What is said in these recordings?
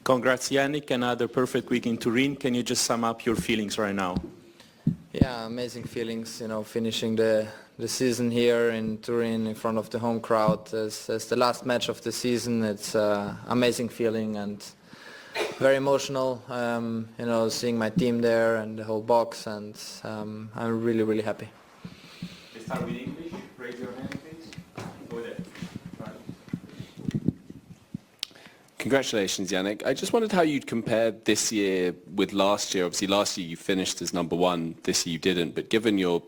Congrats, Yannick. Another perfect week in Turin. Can you just sum up your feelings right now? Yeah, amazing feelings, finishing the season here in Turin in front of the home crowd as the last match of the season. It's an amazing feeling and very emotional, seeing my team there and the whole box, and I'm really, really happy. Let's start with English. Raise your hand, please. Go there. Congratulations, Yannick. I just wondered how you'd compare this year with last year. Obviously, last year you finished as number one. This year you didn't. But given you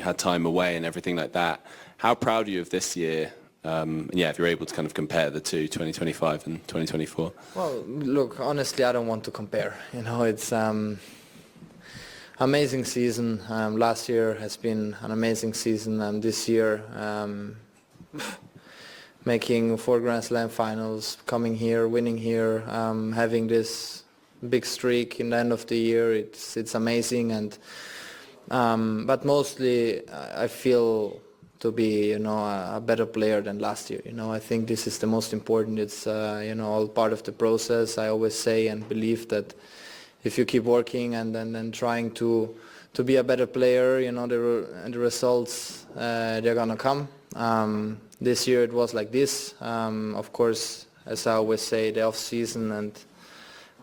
had time away and everything like that, how proud are you of this year? If you're able to kind of compare the two, 2025 and 2024. Well, look, honestly, I don't want to compare. It's amazing season. Last year has been an amazing season, and this year. Making 4 Grand Slam finals, coming here, winning here, having this big streak in the end of the year, it's amazing. And but mostly I feel to be a better player than last year. I think this is the most important. It's all part of the process. I always say and believe that if you keep working and then trying to be a better player, the results they're gonna come. This year it was like this. Of course, as I always say, the off season, and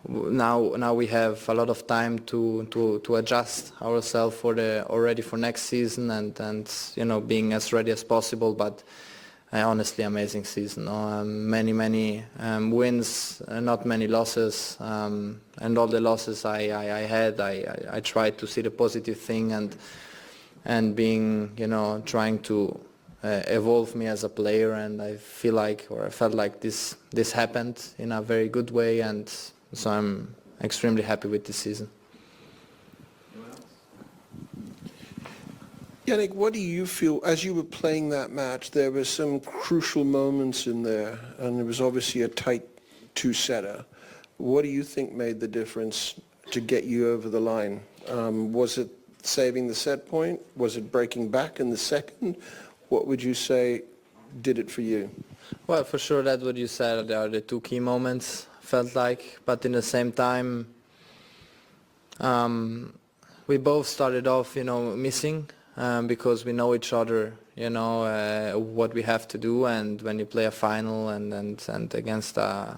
now we have a lot of time to adjust ourselves already for next season and being as ready as possible. But honestly, amazing season. Many wins, not many losses, and all the losses I had, I tried to see the positive thing and being trying to evolve me as a player, and I felt like this happened in a very good way, and so I'm extremely happy with this season. Yannick, what do you feel, as you were playing that match, there were some crucial moments in there, and it was obviously a tight two-setter. What do you think made the difference to get you over the line? Was it saving the set point? Was it breaking back in the second? What would you say did it for you? Well, for sure, that's what you said. They are the two key moments, felt like. But in the same time, we both started off, missing because we know each other, what we have to do. And when you play a final and against a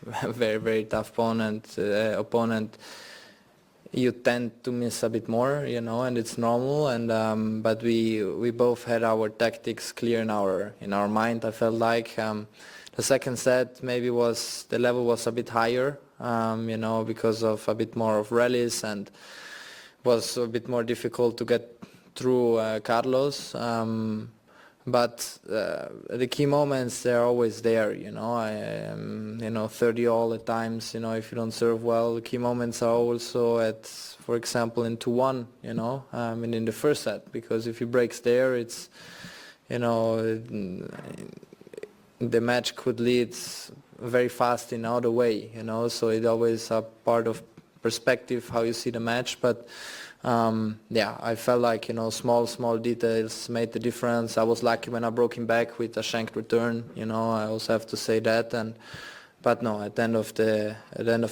very, very tough opponent, you tend to miss a bit more, and it's normal. And but we both had our tactics clear in our mind. I felt like the second set maybe the level was a bit higher, because of a bit more of rallies, and was a bit more difficult to get through Carlos. But the key moments, they're always there, 30 all at times, if you don't serve well. The key moments are also for example, in 2-1, and in the first set, because if he breaks there, it's, the match could lead very fast in other way, so it's always a part of perspective how you see the match. But I felt like small details made the difference. I was lucky when I broke him back with a shanked return. I also have to say that. But no, at the end of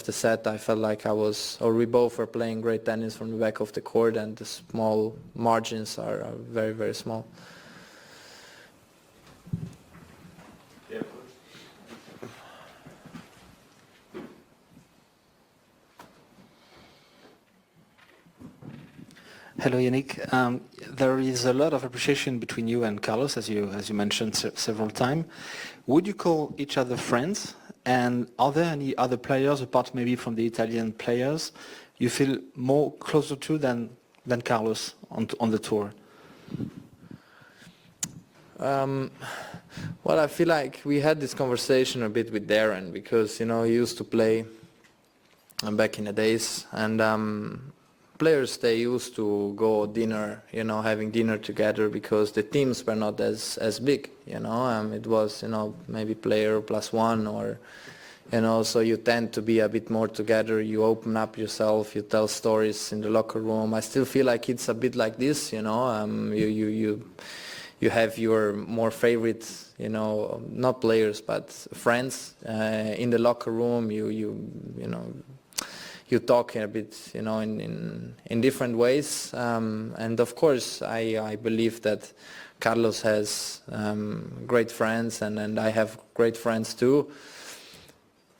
the set, I felt like we both were playing great tennis from the back of the court, and the small margins are very, very small. Hello, Yannick. There is a lot of appreciation between you and Carlos, as you mentioned several times. Would you call each other friends? And are there any other players, apart maybe from the Italian players, you feel more closer to than Carlos on the tour? Well, I feel like we had this conversation a bit with Darren, because he used to play back in the days, and players, they used to go dinner, having dinner together, because the teams were not as big, it was, maybe player plus one, or, so you tend to be a bit more together, you open up yourself, you tell stories in the locker room. I still feel like it's a bit like this, you you have your more favorite, not players but friends in the locker room. You talk a bit, in different ways, and of course I believe that Carlos has great friends, and I have great friends too.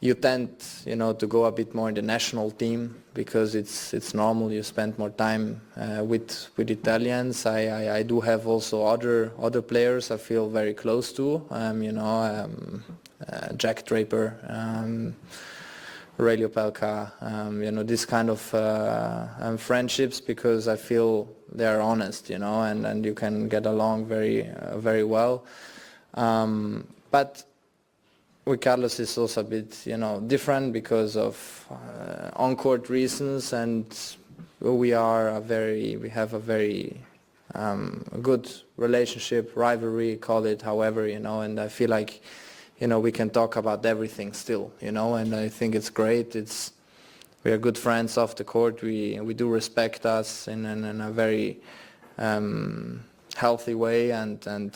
You tend, to go a bit more in the national team because it's normal. You spend more time with Italians. I do have also other players I feel very close to. Jack Draper, Aurelio Pelka, this kind of friendships, because I feel they are honest, and you can get along very well. But with Carlos is also a bit, different because of on-court reasons, and we have a very good relationship, rivalry, call it however, and I feel like, we can talk about everything still, and I think it's great. We are good friends off the court. We do respect us in a very healthy way, and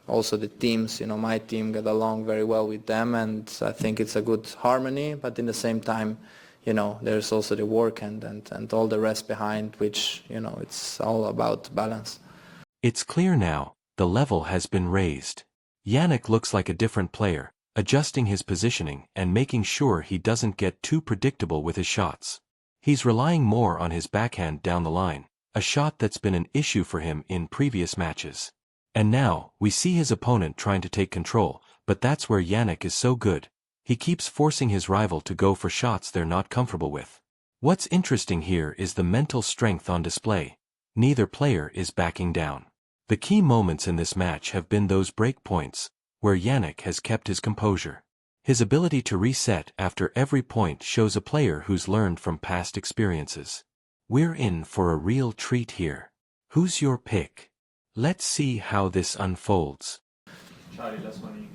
also the teams, my team get along very well with them, and I think it's a good harmony, but in the same time, there's also the work and all the rest behind, which, it's all about balance. It's clear now, the level has been raised. Yannick looks like a different player, adjusting his positioning and making sure he doesn't get too predictable with his shots. He's relying more on his backhand down the line, a shot that's been an issue for him in previous matches. And now, we see his opponent trying to take control, but that's where Yannick is so good. He keeps forcing his rival to go for shots they're not comfortable with. What's interesting here is the mental strength on display. Neither player is backing down. The key moments in this match have been those break points, where Yannick has kept his composure. His ability to reset after every point shows a player who's learned from past experiences. We're in for a real treat here. Who's your pick? Let's see how this unfolds. Charlie, last one.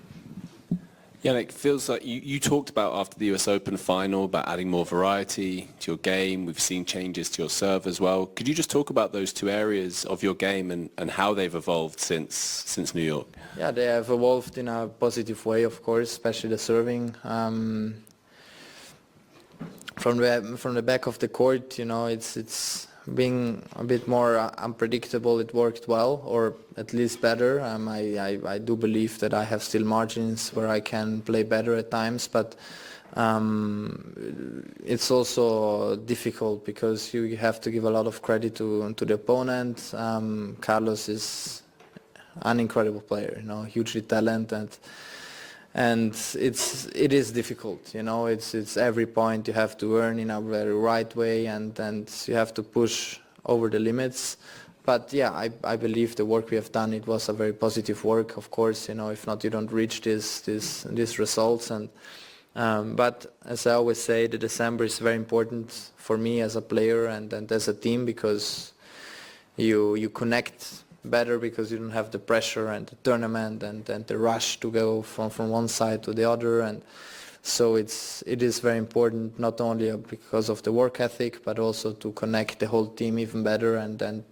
Yannick, feels like you talked about after the US Open final about adding more variety to your game. We've seen changes to your serve as well. Could you just talk about those two areas of your game and how they've evolved since New York? Yeah, they have evolved in a positive way, of course, especially the serving. From the back of the court, it's being a bit more unpredictable. It worked well, or at least better. I do believe that I have still margins where I can play better at times, but it's also difficult because you have to give a lot of credit to the opponent. Carlos is an incredible player, hugely talented. And it is difficult, it's every point you have to earn in a very right way, and you have to push over the limits. But yeah, I believe the work we have done, it was a very positive work. Of course, if not, you don't reach these results. And but as I always say, the December is very important for me as a player and as a team, because you connect better, because you don't have the pressure and the tournament and the rush to go from one side to the other. And so it is very important, not only because of the work ethic, but also to connect the whole team even better and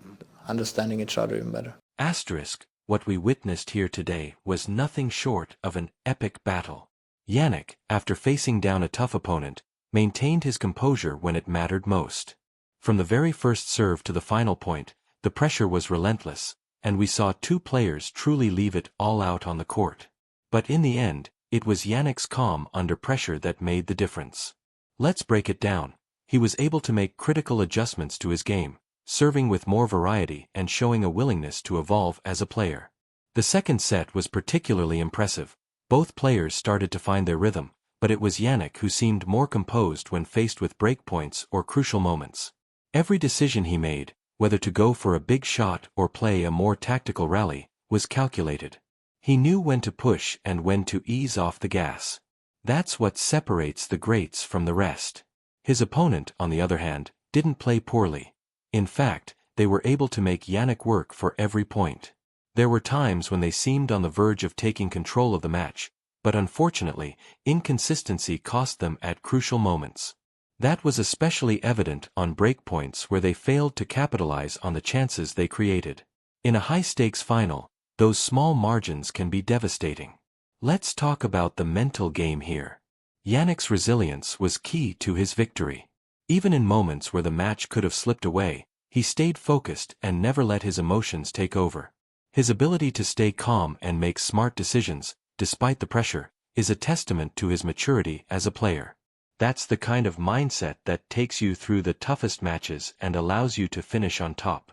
understanding each other even better. Asterisk, what we witnessed here today was nothing short of an epic battle. Yannick, after facing down a tough opponent, maintained his composure when it mattered most. From the very first serve to the final point, the pressure was relentless, and we saw two players truly leave it all out on the court. But in the end, it was Yannick's calm under pressure that made the difference. Let's break it down. He was able to make critical adjustments to his game, serving with more variety and showing a willingness to evolve as a player. The second set was particularly impressive. Both players started to find their rhythm, but it was Yannick who seemed more composed when faced with breakpoints or crucial moments. Every decision he made, whether to go for a big shot or play a more tactical rally, was calculated. He knew when to push and when to ease off the gas. That's what separates the greats from the rest. His opponent, on the other hand, didn't play poorly. In fact, they were able to make Yannick work for every point. There were times when they seemed on the verge of taking control of the match, but unfortunately, inconsistency cost them at crucial moments. That was especially evident on breakpoints where they failed to capitalize on the chances they created. In a high-stakes final, those small margins can be devastating. Let's talk about the mental game here. Yannick's resilience was key to his victory. Even in moments where the match could have slipped away, he stayed focused and never let his emotions take over. His ability to stay calm and make smart decisions, despite the pressure, is a testament to his maturity as a player. That's the kind of mindset that takes you through the toughest matches and allows you to finish on top.